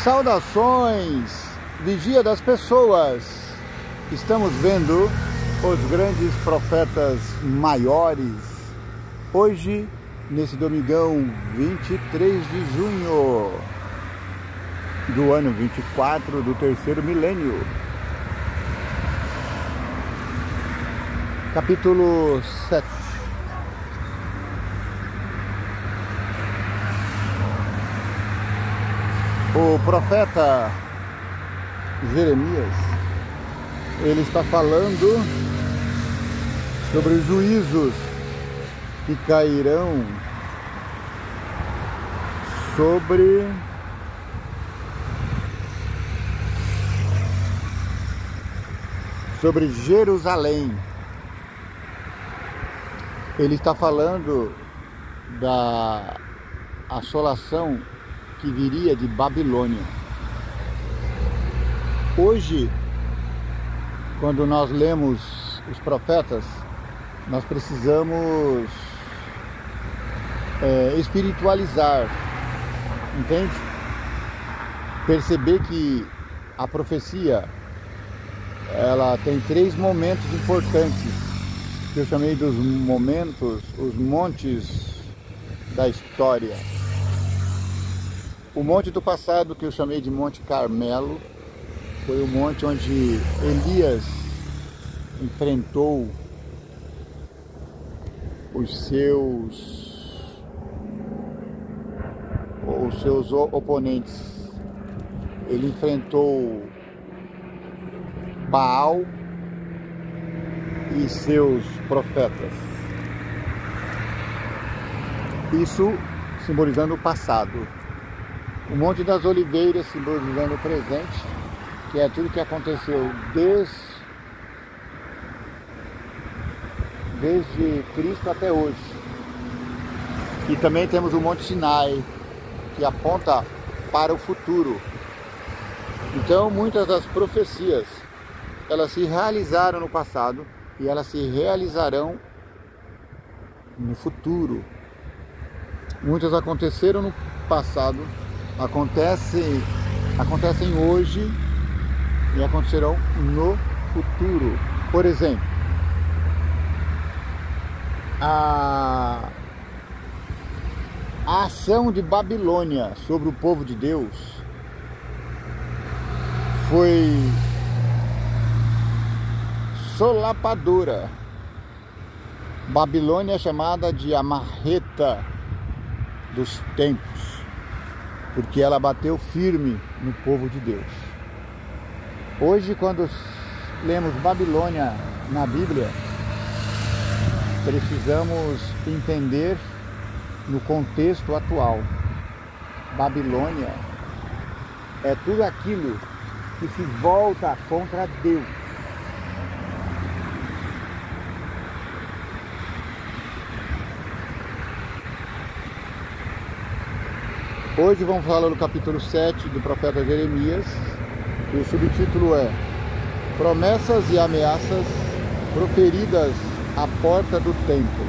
Saudações, vigia das pessoas. Estamos vendo os grandes profetas maiores. Hoje, nesse domingão 23 de junho do ano 24 do terceiro milênio. Capítulo 7. O profeta Jeremias, ele está falando sobre os juízos que cairão sobre Jerusalém. Ele está falando da assolação que viria de Babilônia. Hoje, quando nós lemos os profetas, nós precisamos espiritualizar, entende? Perceber que a profecia, ela tem três momentos importantes, que eu chamei dos momentos, os montes da história. O monte do passado, que eu chamei de Monte Carmelo, foi o monte onde Elias enfrentou os seus oponentes. Ele enfrentou Baal e seus profetas. Isso simbolizando o passado. O Monte das Oliveiras simbolizando o presente, que é tudo que aconteceu desde Cristo até hoje. E também temos o Monte Sinai, que aponta para o futuro. Então, muitas das profecias, elas se realizaram no passado e elas se realizarão no futuro. Muitas aconteceram no passado, acontecem hoje e acontecerão no futuro. Por exemplo, a ação de Babilônia sobre o povo de Deus foi solapadora. Babilônia é chamada de a marreta dos tempos, porque ela bateu firme no povo de Deus. Hoje, quando lemos Babilônia na Bíblia, precisamos entender no contexto atual. Babilônia é tudo aquilo que se volta contra Deus. Hoje vamos falar do capítulo 7 do profeta Jeremias, e o subtítulo é Promessas e Ameaças Proferidas à Porta do Templo.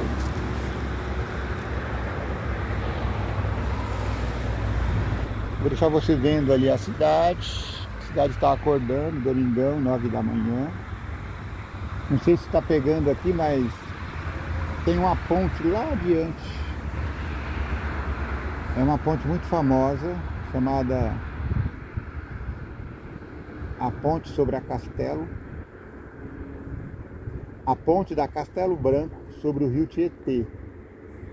Vou deixar você vendo ali a cidade. A cidade está acordando, domingão, 9 da manhã. Não sei se está pegando aqui, mas tem uma ponte lá adiante. É uma ponte muito famosa, chamada a Ponte sobre a Castelo. A ponte da Castelo Branco sobre o rio Tietê.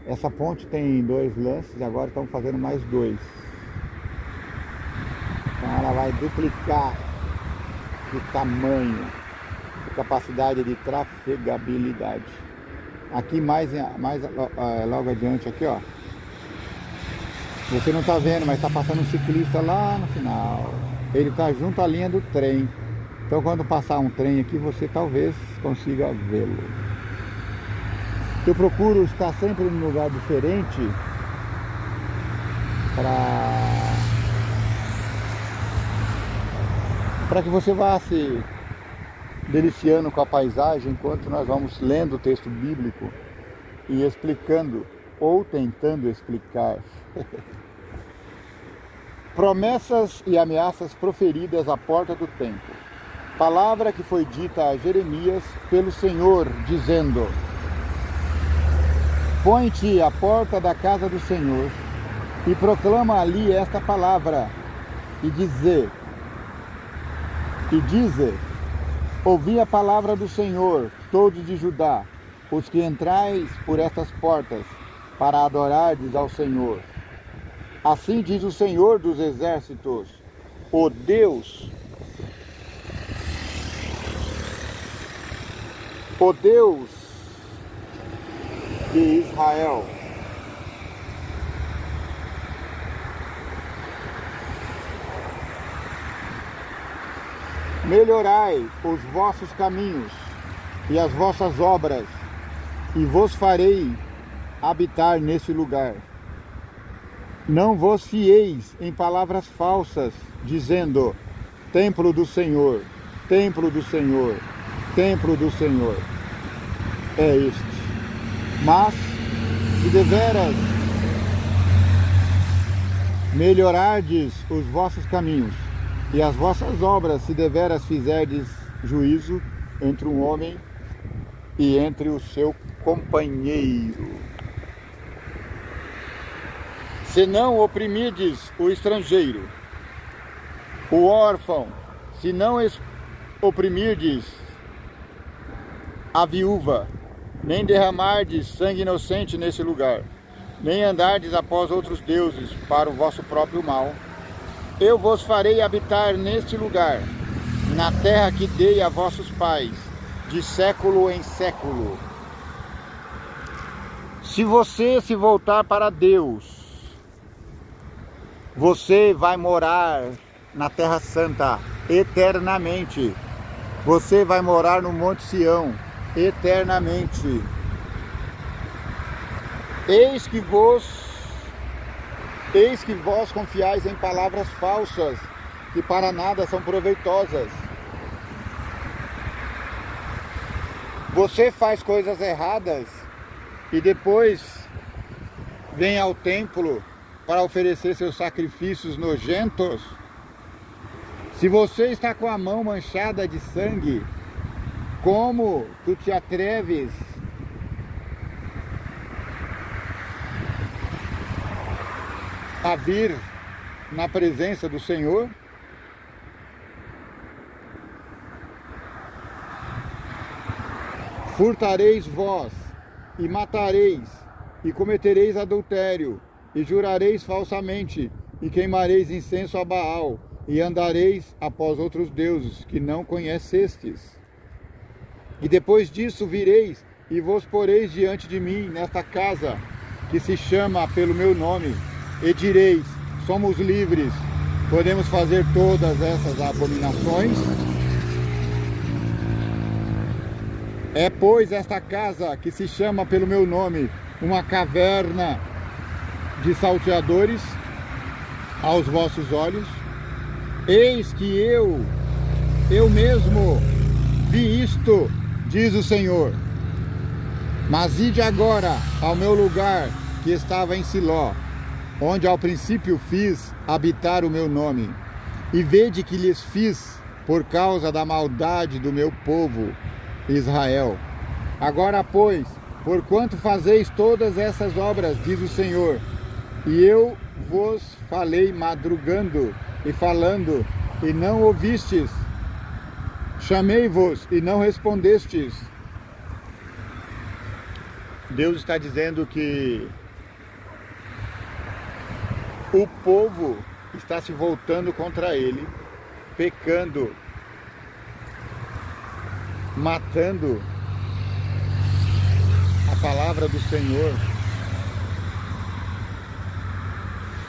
Essa ponte tem 2 lances, agora estão fazendo mais 2. Então ela vai duplicar de tamanho, de capacidade de trafegabilidade. Aqui mais logo adiante aqui, ó. Você não está vendo, mas está passando um ciclista lá no final. Ele está junto à linha do trem. Então quando passar um trem aqui, você talvez consiga vê-lo. Eu procuro estar sempre num lugar diferente para que você vá se deliciando com a paisagem enquanto nós vamos lendo o texto bíblico e explicando ou tentando explicar promessas e ameaças proferidas à porta do templo. Palavra que foi dita a Jeremias pelo Senhor, dizendo: põe-te à porta da casa do Senhor e proclama ali esta palavra, e dize, ouvi a palavra do Senhor, todos de Judá, os que entrais por estas portas, para adorardes ao Senhor. Assim diz o Senhor dos exércitos, o Deus de Israel. Melhorai os vossos caminhos e as vossas obras, e vos farei habitar neste lugar. Não vos fieis em palavras falsas, dizendo: templo do Senhor, templo do Senhor, templo do Senhor é este. Mas, se deveras melhorardes os vossos caminhos e as vossas obras, se deveras fizerdes juízo entre um homem e entre o seu companheiro, se não oprimirdes o estrangeiro, o órfão, se não oprimirdes a viúva, nem derramardes sangue inocente nesse lugar, nem andardes após outros deuses para o vosso próprio mal, eu vos farei habitar neste lugar, na terra que dei a vossos pais, de século em século. Se você se voltar para Deus, você vai morar na Terra Santa eternamente. Você vai morar no Monte Sião eternamente. Eis que vós confiais em palavras falsas, que para nada são proveitosas. Você faz coisas erradas e depois vem ao templo para oferecer seus sacrifícios nojentos. Se você está com a mão manchada de sangue, como tu te atreves a vir na presença do Senhor? Furtareis vós, e matareis, e cometereis adultério, e jurareis falsamente, e queimareis incenso a Baal, e andareis após outros deuses que não conhecestes. E depois disso vireis, e vos poreis diante de mim, nesta casa, que se chama pelo meu nome, e direis: somos livres, podemos fazer todas essas abominações. É, pois, esta casa, que se chama pelo meu nome, uma caverna de salteadores aos vossos olhos? Eis que eu mesmo vi isto, diz o Senhor. Mas ide agora ao meu lugar que estava em Siló, onde ao princípio fiz habitar o meu nome, e vede que lhes fiz por causa da maldade do meu povo Israel. Agora, pois, porquanto fazeis todas essas obras, diz o Senhor, e eu vos falei madrugando e falando, e não ouvistes, chamei-vos e não respondestes. Deus está dizendo que o povo está se voltando contra ele, pecando, matando a palavra do Senhor,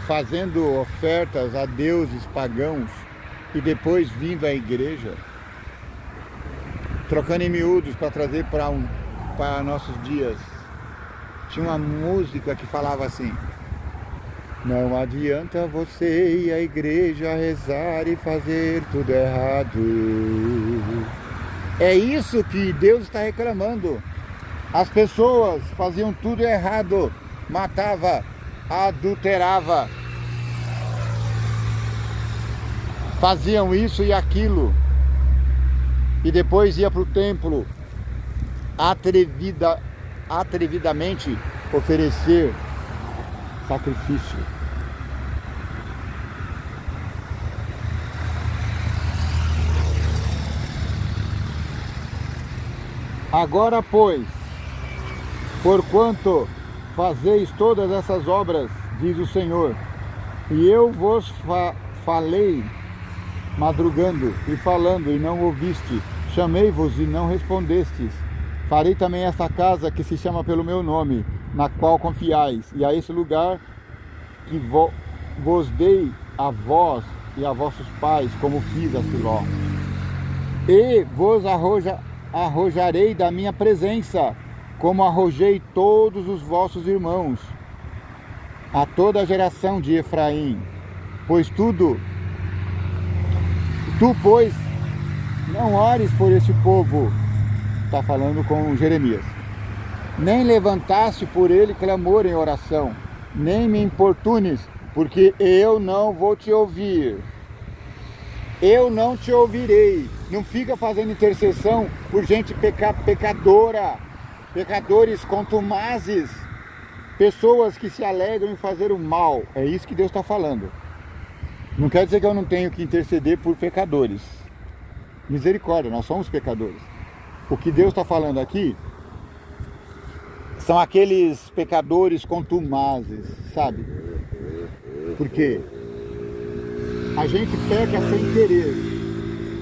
fazendo ofertas a deuses pagãos e depois vindo à igreja, trocando em miúdos para trazer para nossos dias. Tinha uma música que falava assim: não adianta você ir à igreja, rezar e fazer tudo errado. É isso que Deus está reclamando. As pessoas faziam tudo errado, matava, adulterava, faziam isso e aquilo, e depois ia para o templo atrevidamente oferecer sacrifício. Agora, pois, porquanto fazeis todas essas obras, diz o Senhor, e eu vos falei, madrugando e falando, e não ouviste, chamei-vos e não respondestes, farei também esta casa que se chama pelo meu nome, na qual confiais, e a esse lugar que vos dei a vós e a vossos pais, como fiz a Siló, e vos arrojarei da minha presença, como arrojei todos os vossos irmãos, a toda a geração de Efraim, pois pois, não ores por esse povo, está falando com Jeremias, nem levantaste por ele clamor em oração, nem me importunes, porque eu não vou te ouvir. Eu não te ouvirei. Não fica fazendo intercessão por gente pecadora, pecadores contumazes, pessoas que se alegram em fazer o mal. É isso que Deus está falando. Não quer dizer que eu não tenho que interceder por pecadores. Misericórdia, nós somos pecadores. O que Deus está falando aqui são aqueles pecadores contumazes, sabe? Porque a gente peca sem querer.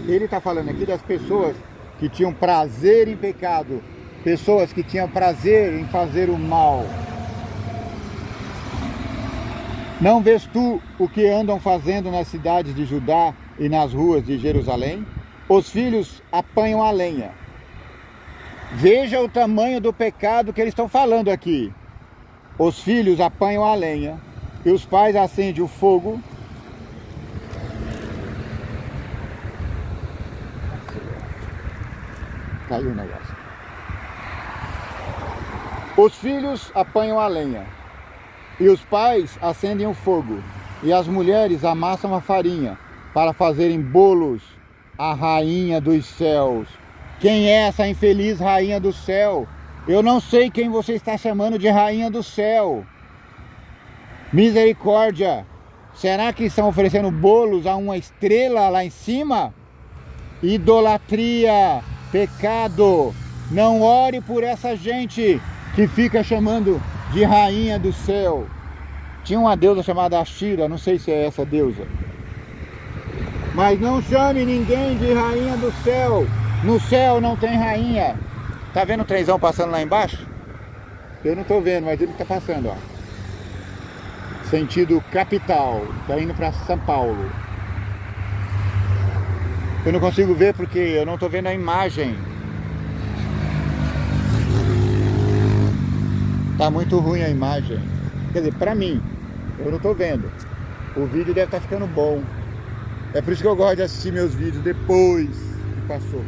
Ele está falando aqui das pessoas que tinham prazer em pecado, pessoas que tinham prazer em fazer o mal. Não vês tu o que andam fazendo nas cidades de Judá e nas ruas de Jerusalém? Os filhos apanham a lenha. Veja o tamanho do pecado que eles estão falando aqui. Os filhos apanham a lenha e os pais acendem o fogo. Caiu o negócio. Os filhos apanham a lenha e os pais acendem o fogo, e as mulheres amassam a farinha para fazerem bolos à rainha dos céus. Quem é essa infeliz rainha do céu? Eu não sei quem você está chamando de rainha do céu. Misericórdia! Será que estão oferecendo bolos a uma estrela lá em cima? Idolatria, pecado. Não ore por essa gente que fica chamando de rainha do céu. Tinha uma deusa chamada Ashira, não sei se é essa deusa. Mas não chame ninguém de rainha do céu. No céu não tem rainha. Tá vendo o trenzão passando lá embaixo? Eu não tô vendo, mas ele tá passando, ó. Sentido capital, tá indo para São Paulo. Eu não consigo ver porque eu não tô vendo a imagem. Tá muito ruim a imagem. Quer dizer, pra mim, eu não tô vendo. O vídeo deve estar ficando bom. É por isso que eu gosto de assistir meus vídeos depois que passou.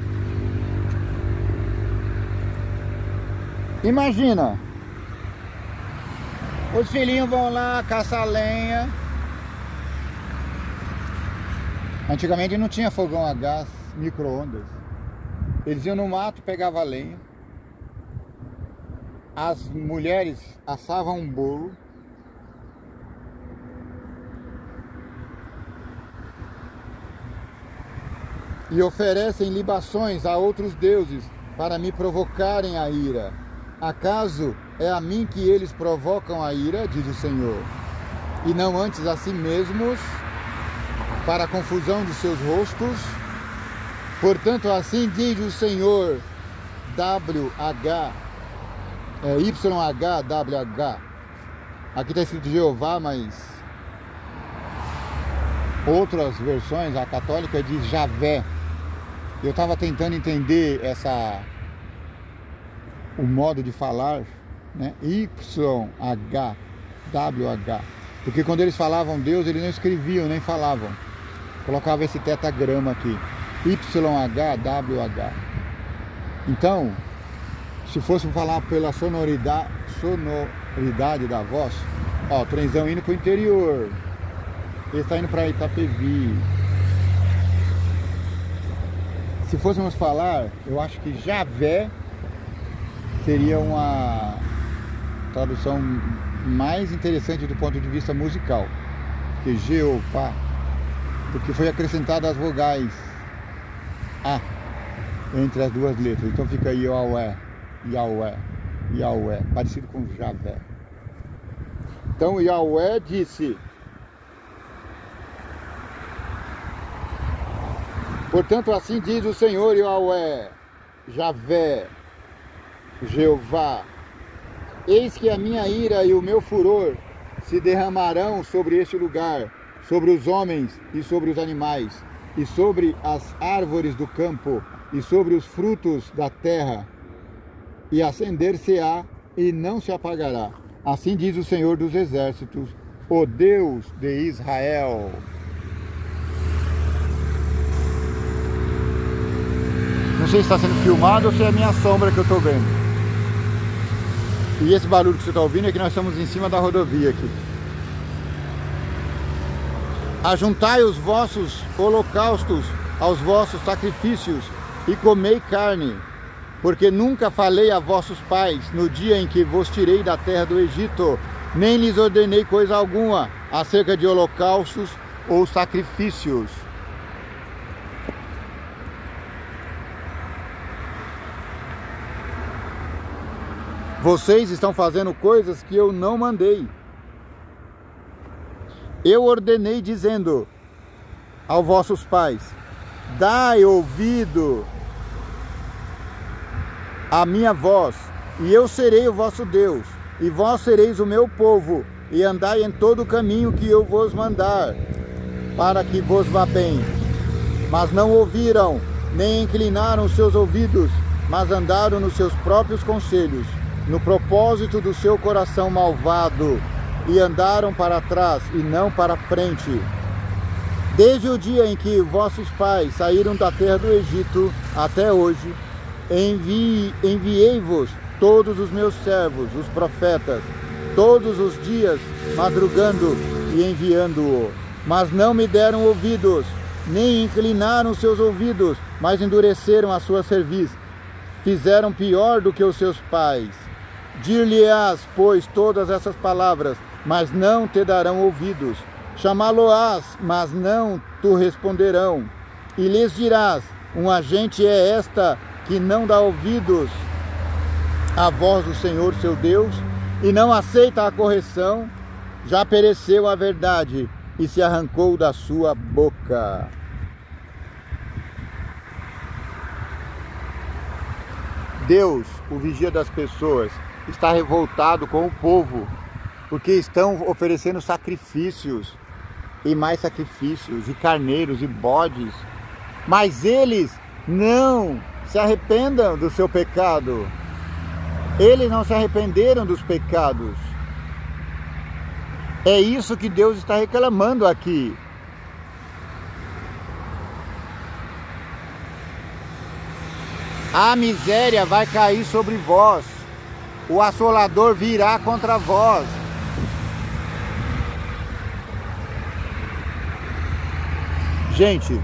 Imagina, os filhinhos vão lá caçar lenha. Antigamente não tinha fogão a gás, micro-ondas. Eles iam no mato, pegavam a lenha. As mulheres assavam um bolo. E oferecem libações a outros deuses para me provocarem a ira. Acaso é a mim que eles provocam a ira, diz o Senhor, e não antes a si mesmos, para a confusão de seus rostos? Portanto, assim diz o Senhor, YHWH. Aqui está escrito Jeová, mas outras versões, a católica diz Javé. Eu estava tentando entender o modo de falar, né? YHWH. Porque quando eles falavam Deus, eles não escreviam, nem falavam. Colocava esse tetagrama aqui. YHWH. Então, se fosse falar pela sonoridade da voz, ó, o trenzão indo para o interior. Ele está indo para Itapevi. se fôssemos falar, eu acho que Javé seria uma tradução mais interessante do ponto de vista musical que Jeová, porque foi acrescentada as vogais A entre as duas letras, então fica Yahweh, Yahweh, Yahweh, parecido com Javé. Então Yahweh disse: portanto, assim diz o Senhor Yahweh, Javé, Jeová: eis que a minha ira e o meu furor se derramarão sobre este lugar, sobre os homens e sobre os animais, e sobre as árvores do campo, e sobre os frutos da terra, e acender-se-á e não se apagará. Assim diz o Senhor dos Exércitos, o Deus de Israel. Não sei se está sendo filmado ou se é a minha sombra que eu estou vendo. E esse barulho que você está ouvindo é que nós estamos em cima da rodovia aqui. Ajuntai os vossos holocaustos aos vossos sacrifícios e comei carne, porque nunca falei a vossos pais no dia em que vos tirei da terra do Egito, nem lhes ordenei coisa alguma acerca de holocaustos ou sacrifícios. Vocês estão fazendo coisas que eu não mandei. Eu ordenei dizendo aos vossos pais: dai ouvido à minha voz, e eu serei o vosso Deus, e vós sereis o meu povo, e andai em todo o caminho que eu vos mandar, para que vos vá bem. Mas não ouviram, nem inclinaram os seus ouvidos, mas andaram nos seus próprios conselhos, no propósito do seu coração malvado, e andaram para trás e não para frente. Desde o dia em que vossos pais saíram da terra do Egito até hoje, enviei-vos todos os meus servos, os profetas, todos os dias, madrugando e enviando-o. Mas não me deram ouvidos, nem inclinaram seus ouvidos, mas endureceram a sua cerviz. Fizeram pior do que os seus pais. Dir-lhe-ás, pois, todas essas palavras, mas não te darão ouvidos. Chamá-lo-ás, mas não te responderão. E lhes dirás: uma gente é esta que não dá ouvidos à voz do Senhor seu Deus, e não aceita a correção. Já pereceu a verdade e se arrancou da sua boca. Deus, o vigia das pessoas, está revoltado com o povo, porque estão oferecendo sacrifícios, e mais sacrifícios, e carneiros, e bodes, mas eles não se arrependam do seu pecado. Eles não se arrependeram dos pecados. É isso que Deus está reclamando aqui. A miséria vai cair sobre vós, o assolador virá contra vós. Gente,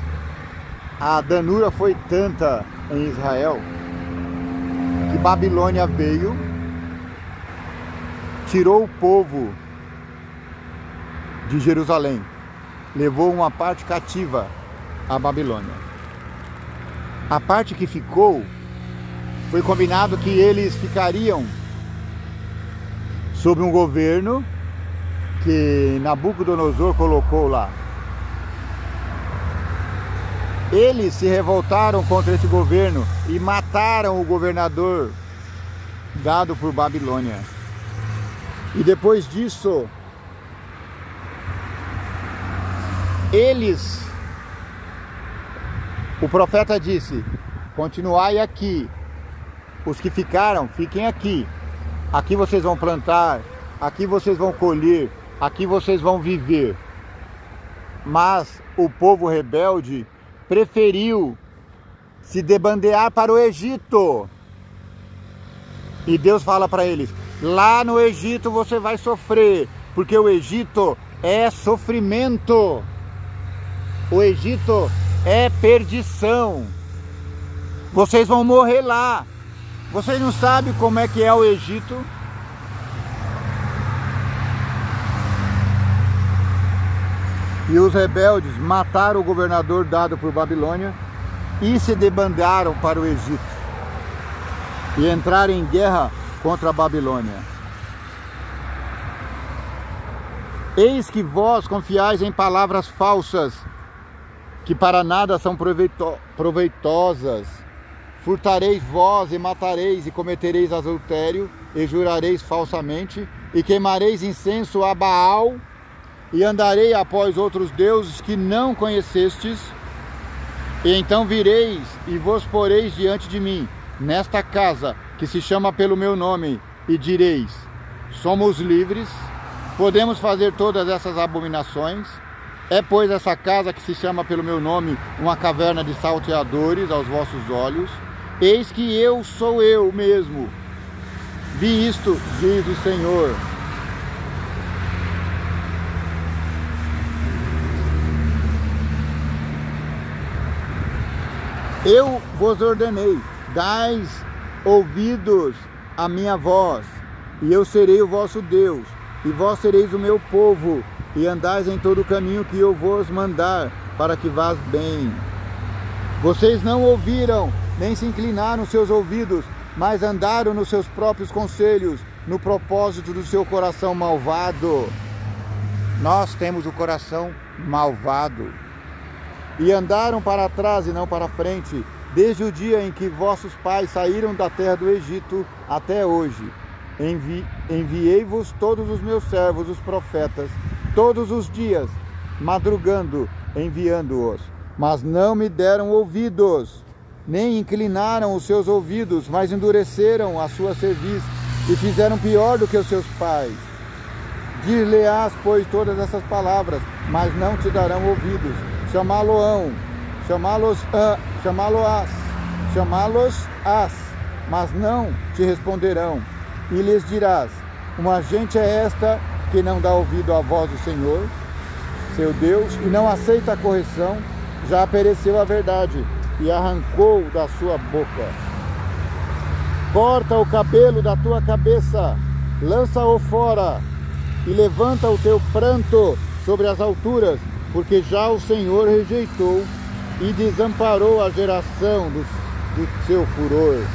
a danura foi tanta em Israel que Babilônia veio, tirou o povo de Jerusalém, levou uma parte cativa à Babilônia. A parte que ficou, foi combinado que eles ficariam sob um governo que Nabucodonosor colocou lá. Eles se revoltaram contra esse governo e mataram o governador dado por Babilônia. E depois disso, o profeta disse: continuai aqui, os que ficaram, fiquem aqui. Aqui vocês vão plantar, aqui vocês vão colher, aqui vocês vão viver. Mas o povo rebelde preferiu se debandear para o Egito. E Deus fala para eles: lá no Egito você vai sofrer, porque o Egito é sofrimento. O Egito é perdição. Vocês vão morrer lá. Vocês não sabem como é que é o Egito? E os rebeldes mataram o governador dado por Babilônia e se debandaram para o Egito e entraram em guerra contra a Babilônia. Eis que vós confiais em palavras falsas, que para nada são proveitosas. Furtareis vós e matareis e cometereis adultério e jurareis falsamente e queimareis incenso a Baal e andarei após outros deuses que não conhecestes. E então vireis e vos poreis diante de mim, nesta casa que se chama pelo meu nome, e direis: somos livres, podemos fazer todas essas abominações. É, pois, essa casa que se chama pelo meu nome uma caverna de salteadores aos vossos olhos? Eis que eu sou eu mesmo. Vi isto, diz o Senhor. Eu vos ordenei, dais ouvidos à minha voz, e eu serei o vosso Deus, e vós sereis o meu povo, e andais em todo o caminho que eu vos mandar, para que vás bem. Vocês não ouviram, nem se inclinaram seus ouvidos, mas andaram nos seus próprios conselhos, no propósito do seu coração malvado. Nós temos o coração malvado. E andaram para trás e não para frente, desde o dia em que vossos pais saíram da terra do Egito até hoje. Enviei-vos todos os meus servos, os profetas, todos os dias, madrugando, enviando-os. Mas não me deram ouvidos, nem inclinaram os seus ouvidos, mas endureceram a sua cerviz e fizeram pior do que os seus pais. Dir-lhe-ás, pois, todas essas palavras, mas não te darão ouvidos. Chamá-los-ás, mas não te responderão. E lhes dirás: uma gente é esta que não dá ouvido à voz do Senhor, seu Deus, e não aceita a correção. Já pereceu a verdade e arrancou da sua boca. Corta o cabelo da tua cabeça, lança-o fora, e levanta o teu pranto sobre as alturas, porque já o Senhor rejeitou e desamparou a geração do seu furor.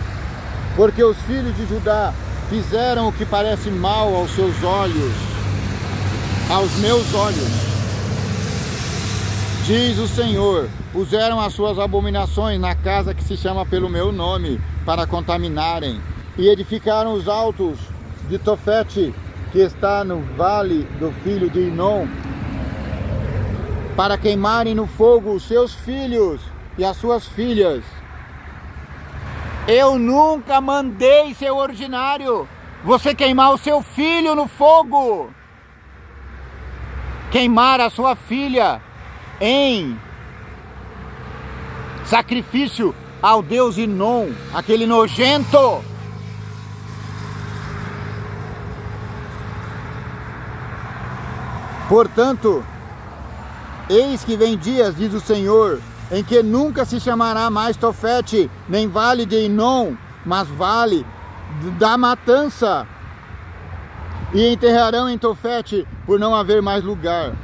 Porque os filhos de Judá fizeram o que parece mal aos seus olhos, aos meus olhos, diz o Senhor. Puseram as suas abominações na casa que se chama pelo meu nome, para contaminarem, e edificaram os altos de Tofete, que está no vale do filho de Inom, para queimarem no fogo os seus filhos e as suas filhas. Eu nunca mandei, seu ordinário, você queimar o seu filho no fogo, queimar a sua filha em sacrifício ao deus Inom, aquele nojento. Portanto, eis que vem dias, diz o Senhor, em que nunca se chamará mais Tofete, nem vale de Inom, mas vale da matança. E enterrarão em Tofete, por não haver mais lugar.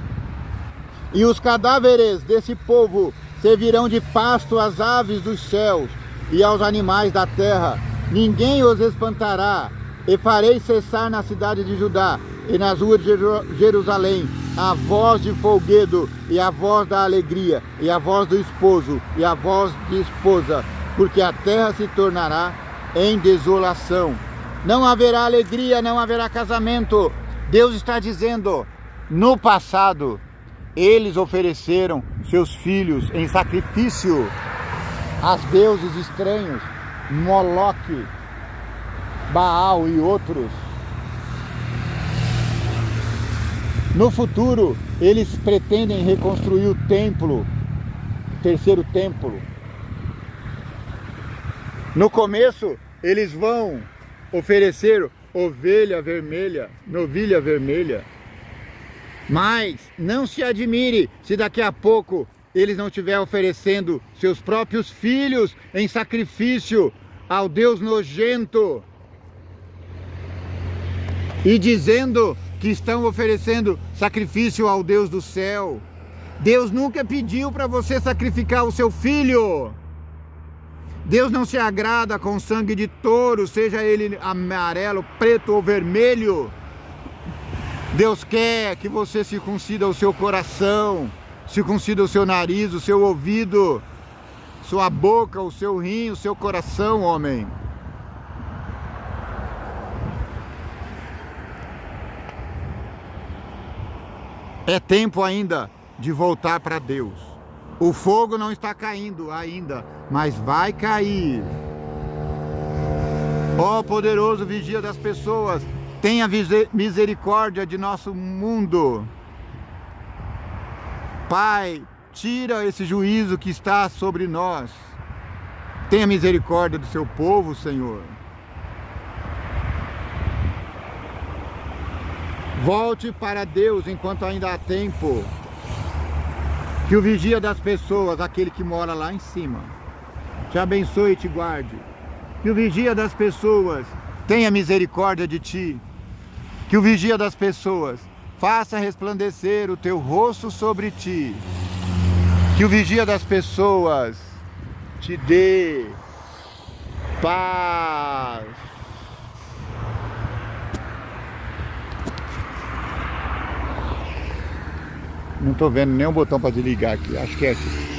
E os cadáveres desse povo servirão de pasto às aves dos céus e aos animais da terra. Ninguém os espantará, e farei cessar na cidade de Judá e nas ruas de Jerusalém a voz de folguedo e a voz da alegria, e a voz do esposo e a voz de esposa, porque a terra se tornará em desolação. Não haverá alegria, não haverá casamento. Deus está dizendo, no passado, eles ofereceram seus filhos em sacrifício aos deuses estranhos, Moloque, Baal e outros. No futuro, eles pretendem reconstruir o templo, o terceiro templo. No começo, eles vão oferecer ovelha vermelha, novilha vermelha. Mas não se admire se daqui a pouco eles não estiverem oferecendo seus próprios filhos em sacrifício ao Deus nojento e dizendo que estão oferecendo sacrifício ao Deus do céu. Deus nunca pediu para você sacrificar o seu filho. Deus não se agrada com sangue de touro, seja ele amarelo, preto ou vermelho. Deus quer que você circuncida o seu coração, circuncida o seu nariz, o seu ouvido, sua boca, o seu rim, o seu coração, homem. É tempo ainda de voltar para Deus. O fogo não está caindo ainda, mas vai cair. Ó poderoso vigia das pessoas, tenha misericórdia de nosso mundo. Pai, tira esse juízo que está sobre nós. Tenha misericórdia do seu povo, Senhor. Volte para Deus enquanto ainda há tempo. Que o vigia das pessoas, aquele que mora lá em cima, te abençoe e te guarde. Que o vigia das pessoas tenha misericórdia de ti. Que o vigia das pessoas faça resplandecer o teu rosto sobre ti. Que o vigia das pessoas te dê paz. Não estou vendo nenhum botão para desligar aqui, acho que é aqui.